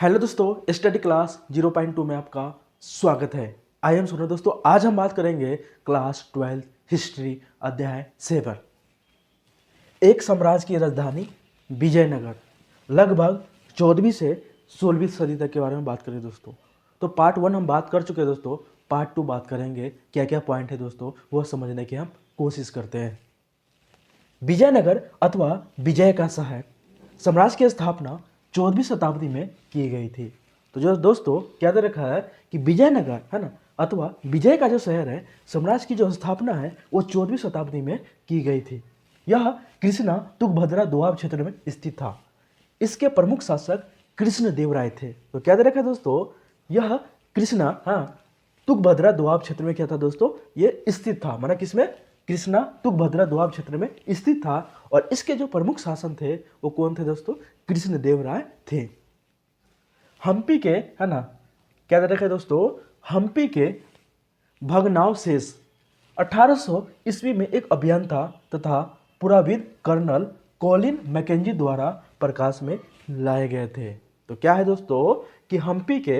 Hello दोस्तों, study class 0.2 में आपका स्वागत है। आई एम सुनो दोस्तों, आज हम बात करेंगे क्लास 12 हिस्ट्री अध्याय 7। एक साम्राज्य की राजधानी विजयनगर, लगभग 14वीं से 16वीं सदी तक के बारे में बात करें दोस्तों। तो पार्ट 1 हम बात कर चुके हैं दोस्तों, पार्ट 2 बात करेंगे। क्या क्या पॉइंट है दोस्तों वो समझने की हम कोशिश करते हैं। विजयनगर अथवा विजय का शहर साम्राज्य की स्थापना 14वीं शताब्दी में की गई थी। तो जो दोस्तों क्या दे रखा है कि विजयनगर है ना, अथवा विजय का जो शहर है, साम्राज्य की जो स्थापना है वो 14वीं शताब्दी में की गई थी। यह कृष्णा तुंगभद्रा दोआब क्षेत्र में स्थित था। इसके प्रमुख शासक कृष्ण देव राय थे। तो क्या दे रखा है दोस्तों, यह कृष्णा तुंगभद्रा दोआब क्षेत्र में क्या था दोस्तों, ये स्थित था। माना किसमें, कृष्णा तुंगभद्रा दोआब क्षेत्र में स्थित था। और इसके जो प्रमुख शासन थे वो कौन थे दोस्तों, कृष्ण देव राय थे। हम्पी के है ना, क्या दे रखा है दोस्तों, हम्पी के भग्नावशेष 1800 ईस्वी में एक अभियंता तथा पुराविद कर्नल कॉलिन मैकेंजी द्वारा प्रकाश में लाए गए थे। तो क्या है दोस्तों कि हम्पी के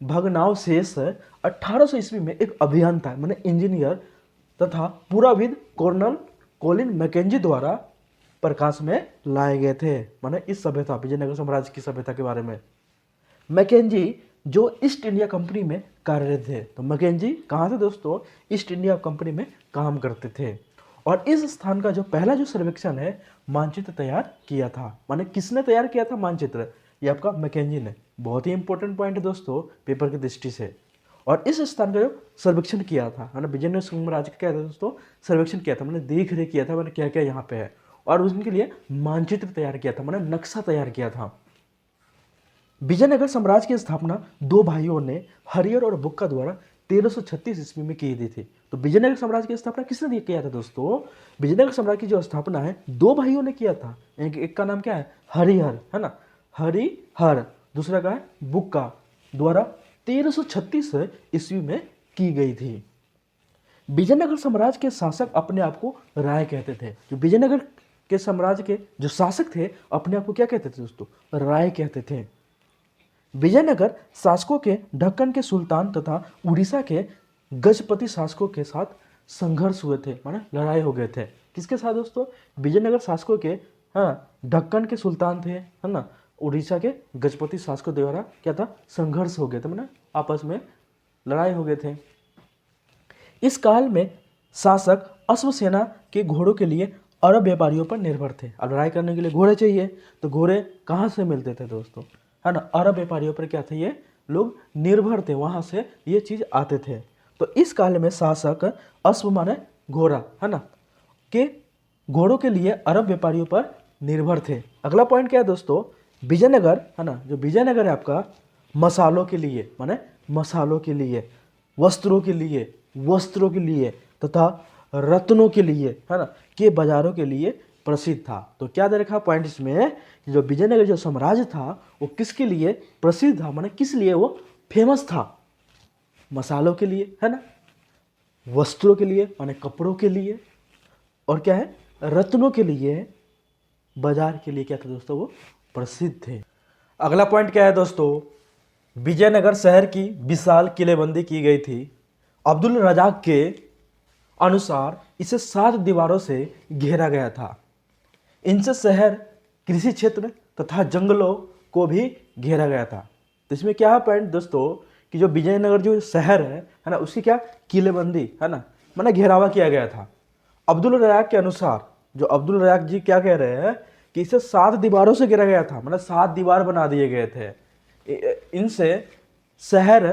भग्नावशेष 1800 ईस्वी में एक अभियंता माने इंजीनियर तथा पुराविद कर्नल कॉलिन मैकेंजी द्वारा प्रकाश में लाए गए थे। माने इस सभ्यता, विजयनगर साम्राज्य की सभ्यता के बारे में। मैकेंजी जो ईस्ट इंडिया कंपनी में कार्यरत थे। तो मैकेंजी कहाँ थे दोस्तों, ईस्ट इंडिया कंपनी में काम करते थे। और इस स्थान का जो पहला जो सर्वेक्षण है, मानचित्र तैयार किया था। माने किसने तैयार किया था मानचित्र, ये आपका मैकेंजी ने। बहुत ही इंपॉर्टेंट पॉइंट है दोस्तों पेपर की दृष्टि से। और इस स्थान का जो सर्वेक्षण किया था, है ना, विजयनगर साम्राज्य का क्या था दोस्तों, सर्वेक्षण किया था। मैंने देख रेख किया था, मैंने क्या क्या यहाँ पे है, और उनके लिए मानचित्र तैयार किया था, मैंने नक्शा तैयार किया था। विजयनगर साम्राज्य की स्थापना दो भाइयों ने, हरिहर और बुक्का द्वारा 1336 ईस्वी में की दी थी। तो विजयनगर साम्राज्य की स्थापना किसने किया था दोस्तों, विजयनगर साम्राज्य की जो स्थापना है दो भाइयों ने किया था। एक का नाम क्या है, हरिहर, है ना, हरिहर। दूसरा का है बुक्का, द्वारा 1336 ईस्वी में की गई थी। विजयनगर साम्राज्य के शासक अपने आप को राय कहते थे। जो विजयनगर के साम्राज्य के जो शासक थे अपने आप को क्या कहते थे दोस्तों, राय कहते थे। विजयनगर शासकों के ढक्कन के सुल्तान तथा उड़ीसा के गजपति शासकों के साथ संघर्ष हुए थे, माने लड़ाई हो गए थे। किसके साथ दोस्तों, विजयनगर शासकों के ढक्कन के सुल्तान थे, है ना, उड़ीसा के गजपति शासकों द्वारा क्या था, संघर्ष हो गए थे, माने आपस में लड़ाई हो गए थे। इस काल में शासक अश्वसेना के घोड़ों के लिए अरब व्यापारियों पर निर्भर थे। अब लड़ाई करने के लिए घोड़े चाहिए, तो घोड़े कहाँ से मिलते थे दोस्तों, है ना, अरब व्यापारियों पर क्या थे, ये लोग निर्भर थे, वहाँ से ये चीज़ आते थे। तो इस काल में शासक अश्व माने घोड़ा, है ना, के घोड़ों के लिए अरब व्यापारियों पर निर्भर थे। अगला पॉइंट क्या है दोस्तों, विजयनगर, है ना, जो विजयनगर है आपका मसालों के लिए, माने मसालों के लिए, वस्त्रों के लिए तथा रत्नों के लिए, है ना, के बाजारों के लिए प्रसिद्ध था। तो क्या दे रखा पॉइंट इसमें, जो विजयनगर जो साम्राज्य था वो किसके लिए प्रसिद्ध था, माने किस लिए वो फेमस था, मसालों के लिए, है ना, वस्त्रों के लिए माने कपड़ों के लिए, और क्या है, रत्नों के लिए, बाजार के लिए क्या था दोस्तों, वो प्रसिद्ध थे। अगला पॉइंट क्या है दोस्तों, विजयनगर शहर की विशाल किलेबंदी की गई थी। अब्दुल रजाक के अनुसार इसे 7 दीवारों से घेरा गया था। इनसे शहर, कृषि क्षेत्र तथा जंगलों को भी घेरा गया था। तो इसमें क्या है पॉइंट दोस्तों कि जो विजयनगर जो शहर है ना, उसकी क्या किलेबंदी, है ना, माने घेरावा किया गया था। अब्दुल रजाक के अनुसार, जो अब्दुल रजाक जी क्या कह रहे हैं कि इसे 7 दीवारों से घेरा गया था, मतलब 7 दीवार बना दिए गए थे। इनसे शहर,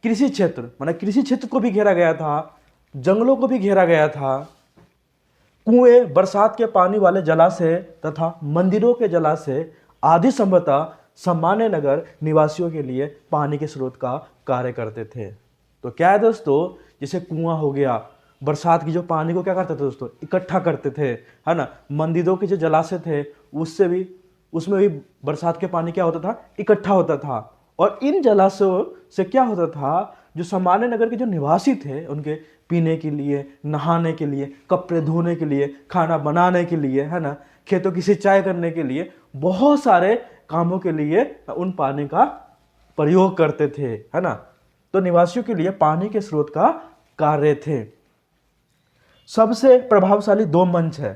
कृषि क्षेत्र माने कृषि क्षेत्र को भी घेरा गया था, जंगलों को भी घेरा गया था, कुएं, बरसात के पानी वाले जलाशय तथा मंदिरों के जलाशय आदि संभवतः सामान्य नगर निवासियों के लिए पानी के स्रोत का कार्य करते थे। तो क्या है दोस्तों, जैसे कुआं हो गया, बरसात की जो पानी को क्या करते थे दोस्तों, इकट्ठा करते थे, है ना, मंदिरों के जो जलाशय थे उससे भी, उसमें भी बरसात के पानी क्या होता था, इकट्ठा होता था। और इन जलाशयों से क्या होता था, जो सामान्य नगर के जो निवासी थे उनके पीने के लिए, नहाने के लिए, कपड़े धोने के लिए, खाना बनाने के लिए, है ना, खेतों की सिंचाई करने के लिए, बहुत सारे कामों के लिए उन पानी का प्रयोग करते थे, है ना। तो निवासियों के लिए पानी के स्रोत का कार्य थे। सबसे प्रभावशाली दो मंच है,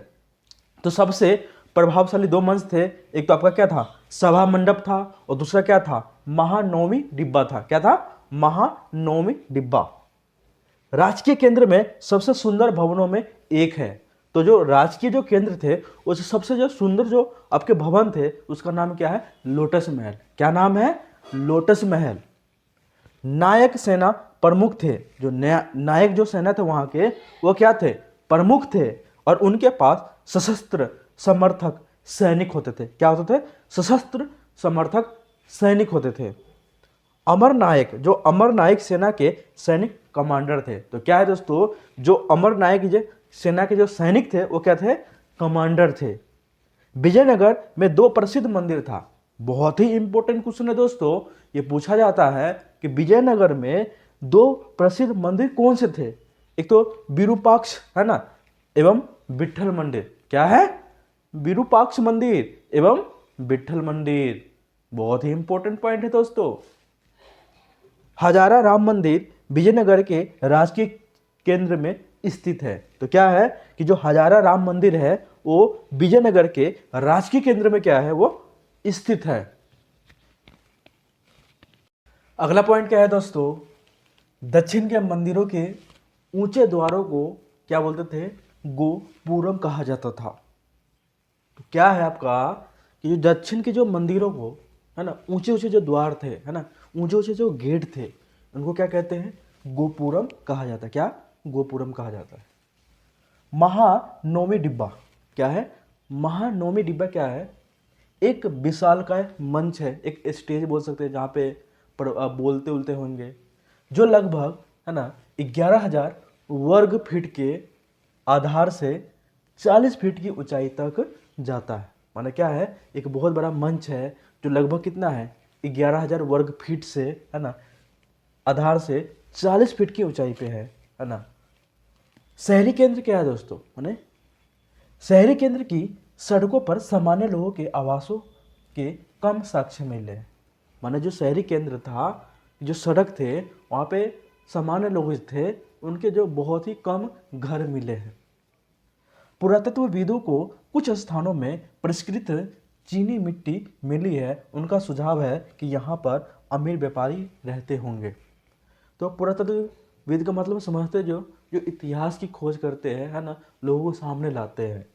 तो सबसे प्रभावशाली दो मंच थे। एक तो आपका क्या था, सभा मंडप था, और दूसरा क्या था, महानवमी डिब्बा था। क्या था, महानवमी डिब्बा। राजकीय केंद्र में सबसे सुंदर भवनों में एक है। तो जो राजकीय जो केंद्र थे, उस सबसे जो सुंदर जो आपके भवन थे, उसका नाम क्या है, लोटस महल। क्या नाम है, लोटस महल। नायक सेना प्रमुख थे, जो नायक जो सेना थे वहां के, वो क्या थे, प्रमुख थे, और उनके पास सशस्त्र समर्थक सैनिक होते थे। क्या होते थे, सशस्त्र समर्थक सैनिक होते थे। अमर नायक, जो अमर नायक सेना के सैनिक कमांडर थे। तो क्या है दोस्तों, जो अमर नायक जो सेना के जो सैनिक थे, वो क्या थे, कमांडर थे। विजयनगर में दो प्रसिद्ध मंदिर था। बहुत ही इंपॉर्टेंट क्वेश्चन है दोस्तों, ये पूछा जाता है कि विजयनगर में दो प्रसिद्ध मंदिर कौन से थे। एक तो विरूपाक्ष, है ना, एवं विट्ठल मंदिर। क्या है, विरूपाक्ष मंदिर एवं विट्ठल मंदिर। बहुत ही इंपॉर्टेंट पॉइंट है दोस्तों। हजारा राम मंदिर विजयनगर के राजकीय केंद्र में स्थित है। तो क्या है कि जो हजारा राम मंदिर है, वो विजयनगर के राजकीय केंद्र में क्या है, वो स्थित है। अगला पॉइंट क्या है दोस्तों, दक्षिण के मंदिरों के ऊंचे द्वारों को क्या बोलते थे, गोपुरम कहा जाता था। तो क्या है आपका कि जो दक्षिण के जो मंदिरों को, है ना, ऊंचे ऊंचे जो द्वार थे, है ना, ऊंचे ऊंचे जो गेट थे, उनको क्या कहते हैं, गोपुरम कहा जाता है। क्या, गोपुरम कहा जाता है। महानवमी डिब्बा क्या है, महानवमी डिब्बा क्या है, एक विशालकाय मंच है, एक स्टेज बोल सकते हैं, जहाँ पे बोलते उलते होंगे, जो लगभग, है ना, 11,000 वर्ग फीट के आधार से 40 फीट की ऊंचाई तक जाता है। माने क्या है, एक बहुत बड़ा मंच है, जो लगभग कितना है, 11,000 वर्ग फीट से, है ना, आधार से 40 फीट की ऊंचाई पे है ना। शहरी केंद्र क्या है दोस्तों, माने शहरी केंद्र की सड़कों पर सामान्य लोगों के आवासों के कम साक्ष्य मिले हैं। माने जो शहरी केंद्र था, जो सड़क थे, वहाँ पे सामान्य लोग थे, उनके जो बहुत ही कम घर मिले हैं। पुरातत्वविदों को कुछ स्थानों में परिष्कृत चीनी मिट्टी मिली है। उनका सुझाव है कि यहाँ पर अमीर व्यापारी रहते होंगे। तो पुरातत्वविद का मतलब समझते, जो जो इतिहास की खोज करते हैं, है ना, लोगों को सामने लाते हैं।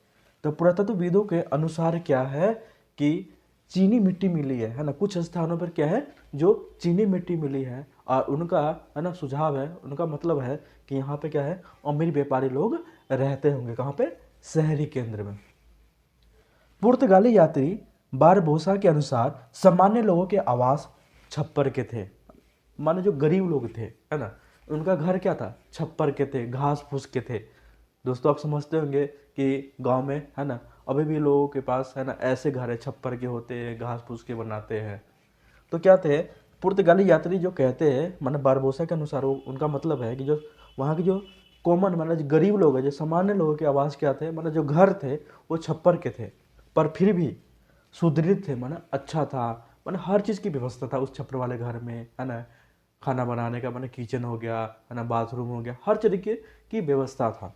तो पुरातत्वविदों के अनुसार क्या है कि चीनी मिट्टी मिली है ना, कुछ स्थानों पर क्या है, जो चीनी मिट्टी मिली है, और उनका, है ना, सुझाव है, उनका मतलब है कि यहाँ पे क्या है, अमीर व्यापारी लोग रहते होंगे। कहाँ पे, शहरी केंद्र में। पुर्तगाली यात्री बारबोसा के अनुसार सामान्य लोगों के आवास छप्पर के थे। माने जो गरीब लोग थे, है ना, उनका घर क्या था, छप्पर के थे, घास फूस के थे। दोस्तों आप समझते होंगे कि गांव में, है ना, अभी भी लोगों के पास, है ना, ऐसे घर है, छप्पर के होते हैं, घास फूस के बनाते हैं। तो क्या थे, पुर्तगाली यात्री जो कहते हैं, माने बारबोसा के अनुसार, उनका मतलब है कि जो वहाँ की जो कॉमन, मतलब जो गरीब लोग हैं, जो सामान्य लोगों के आवास क्या थे, मतलब जो घर थे, वो छप्पर के थे, पर फिर भी सुदृढ़ थे, माने अच्छा था, माने हर चीज़ की व्यवस्था था उस छप्पर वाले घर में, है ना। खाना बनाने का, माने किचन हो गया, है ना, बाथरूम हो गया, हर तरीके की व्यवस्था था।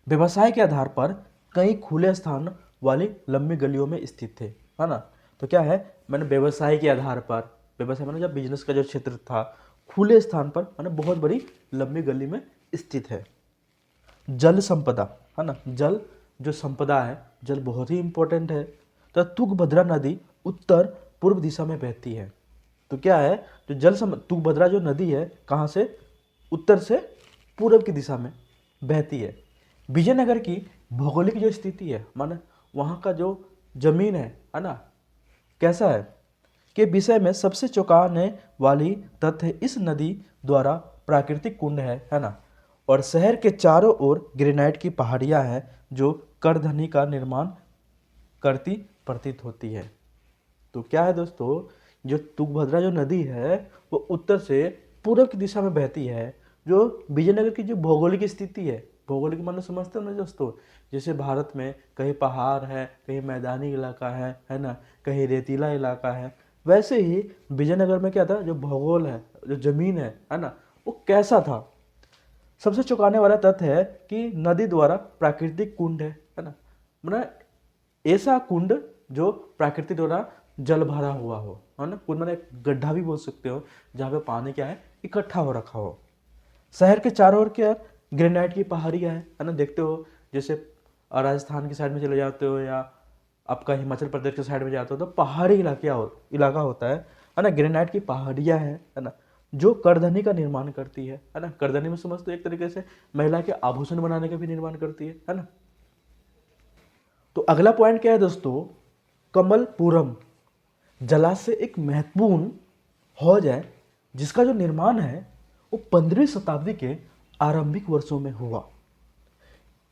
व्यवसाय के आधार पर कई खुले स्थान वाली लंबी गलियों में स्थित थे, है ना। तो क्या है, मैंने व्यवसाय के आधार पर, व्यवसाय मैंने जब बिजनेस का जो क्षेत्र था, खुले स्थान पर, मैंने बहुत बड़ी लंबी गली में स्थित है। जल संपदा, है ना, जल जो संपदा है, जल बहुत ही इंपॉर्टेंट है। तो तुंगभद्रा नदी उत्तर पूर्व दिशा में बहती है। तो क्या है, जो तुंगभद्रा जो नदी है, कहाँ से, उत्तर से पूर्व की दिशा में बहती है। विजयनगर की भौगोलिक जो स्थिति है, माने वहाँ का जो जमीन है ना, कैसा है, के विषय में सबसे चौंकाने वाली तथ्य इस नदी द्वारा प्राकृतिक कुंड है ना, और शहर के चारों ओर ग्रेनाइट की पहाड़ियाँ हैं, जो करधनी का निर्माण करती प्रतीत होती है। तो क्या है दोस्तों, जो तुंगभद्रा जो नदी है, वो उत्तर से पूर्व की दिशा में बहती है। जो विजयनगर की जो भौगोलिक स्थिति है, भौगोलिक माने समझते हो ना दोस्तों, जैसे भारत में कहीं पहाड़ है, कहीं मैदानी इलाका है ना, कहीं रेतीला इलाका है, वैसे ही विजयनगर में क्या था, जो भूगोल है, जो जमीन है ना, वो कैसा था। सबसे चौंकाने वाला तथ्य है कि नदी द्वारा प्राकृतिक कुंड है ना, मतलब ऐसा कुंड जो प्राकृतिक द्वारा जल भरा हुआ हो, है ना। कुंड मतलब एक गड्ढा भी बोल सकते हो, जहाँ पे पानी क्या है, इकट्ठा हो रखा हो। शहर के चारों ओर क्या ग्रेनाइट की पहाड़ियाँ है ना, देखते हो। जैसे राजस्थान की साइड में चले जाते हो या आपका हिमाचल प्रदेश के साइड में जाते हो तो पहाड़ी इलाका होता है ना। ग्रेनाइट की पहाड़ियाँ है ना, जो करधनी का निर्माण करती है ना। करधनी में समझते हो एक तरीके से महिला के आभूषण बनाने का भी निर्माण करती है ना। तो अगला पॉइंट क्या है दोस्तों, कमलपुरम जलाशय एक महत्वपूर्ण हौज है जिसका जो निर्माण है वो 15वीं शताब्दी के आरंभिक वर्षों में हुआ।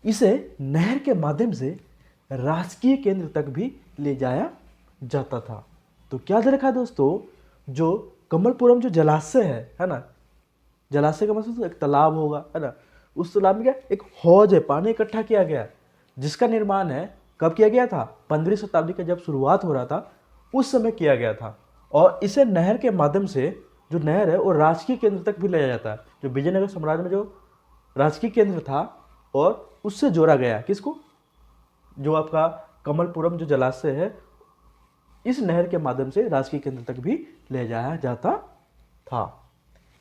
इसे नहर के माध्यम से राजकीय केंद्र तक भी ले जाया जाता था। तो क्या दे रखा है दोस्तों, जो कमलपुरम जो जलाशय है ना, जलाशय का मतलब एक तालाब होगा, है ना। उस तालाब में क्या एक हौज है, पानी इकट्ठा किया गया, जिसका निर्माण है कब किया गया था, 15वीं शताब्दी का जब शुरुआत हो रहा था उस समय किया गया था। और इसे नहर के माध्यम से, जो नहर है वो राजकीय केंद्र तक भी ले जाया जाता है। जो विजयनगर साम्राज्य में जो राजकीय केंद्र था और उससे जोड़ा गया किसको, जो आपका कमलपुरम जो जलाशय है, इस नहर के माध्यम से राजकीय केंद्र तक भी ले जाया जाता था।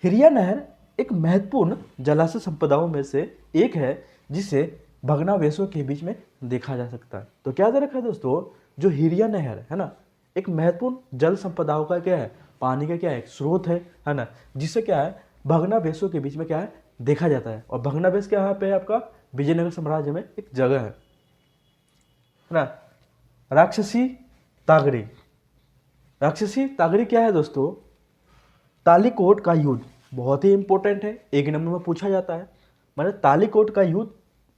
हिरिया नहर एक महत्वपूर्ण जलाशय संपदाओं में से एक है जिसे भग्नावशेषों के बीच में देखा जा सकता है। तो क्या दे रखा है दोस्तों, जो हिरिया नहर है ना, एक महत्वपूर्ण जल संपदाओं का क्या है, पानी का क्या है, एक स्रोत है ना, जिससे क्या है भग्नावशेषों के बीच में क्या है देखा जाता है। और भग्नावशेष क्या यहाँ पे है आपका विजयनगर साम्राज्य में एक जगह है ना। राक्षसी तागड़ी, राक्षसी तागड़ी क्या है दोस्तों, तालीकोट का युद्ध बहुत ही इंपॉर्टेंट है, एक नंबर में पूछा जाता है। मतलब तालीकोट का युद्ध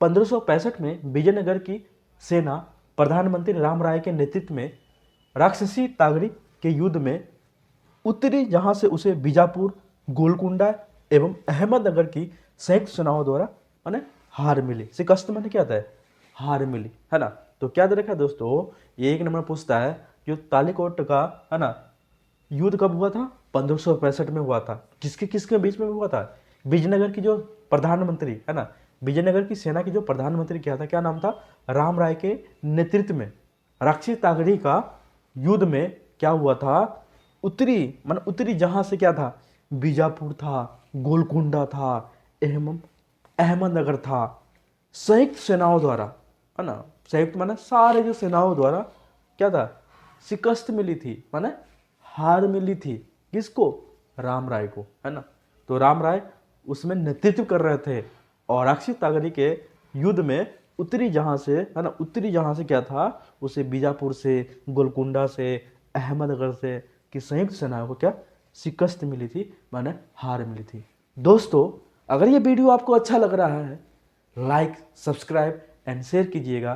1565 में विजयनगर की सेना प्रधानमंत्री राम राय के नेतृत्व में राक्षसी तागड़ी के युद्ध में उत्तरी, जहां से उसे बीजापुर, गोलकुंडा एवं अहमदनगर की संयुक्त सेनाओं द्वारा माने हार मिली। शिकस्त माने क्या होता है, हार मिली, है ना। तो क्या दे रखा है दोस्तों, ये एक नंबर पूछता है, जो तालीकोट का है ना युद्ध कब हुआ था, 1565 में हुआ था। किसके किसके बीच में हुआ था, विजयनगर की जो प्रधानमंत्री है ना, विजयनगर की सेना की जो प्रधानमंत्री क्या था, क्या नाम था, राम राय के नेतृत्व में राक्षसी तागड़ी का युद्ध में क्या हुआ था, उत्तरी मतलब उत्तरी जहां से क्या था, बीजापुर था, गोलकुंडा था, अहमदनगर था, संयुक्त सेनाओं द्वारा, है ना। संयुक्त माने सारे जो सेनाओं द्वारा क्या था, शिकस्त मिली थी, माने हार मिली थी। किसको, राम राय को, है ना। तो राम राय उसमें नेतृत्व कर रहे थे और राक्षसी तागड़ी के युद्ध में उत्तरी जहां से, है ना, उत्तरी जहां से क्या था, उसे बीजापुर से, गोलकुंडा से, अहमदनगर से की संयुक्त सेनाओं को क्या शिकस्त मिली थी, माने हार मिली थी। दोस्तों अगर ये वीडियो आपको अच्छा लग रहा है, लाइक, सब्सक्राइब एंड शेयर कीजिएगा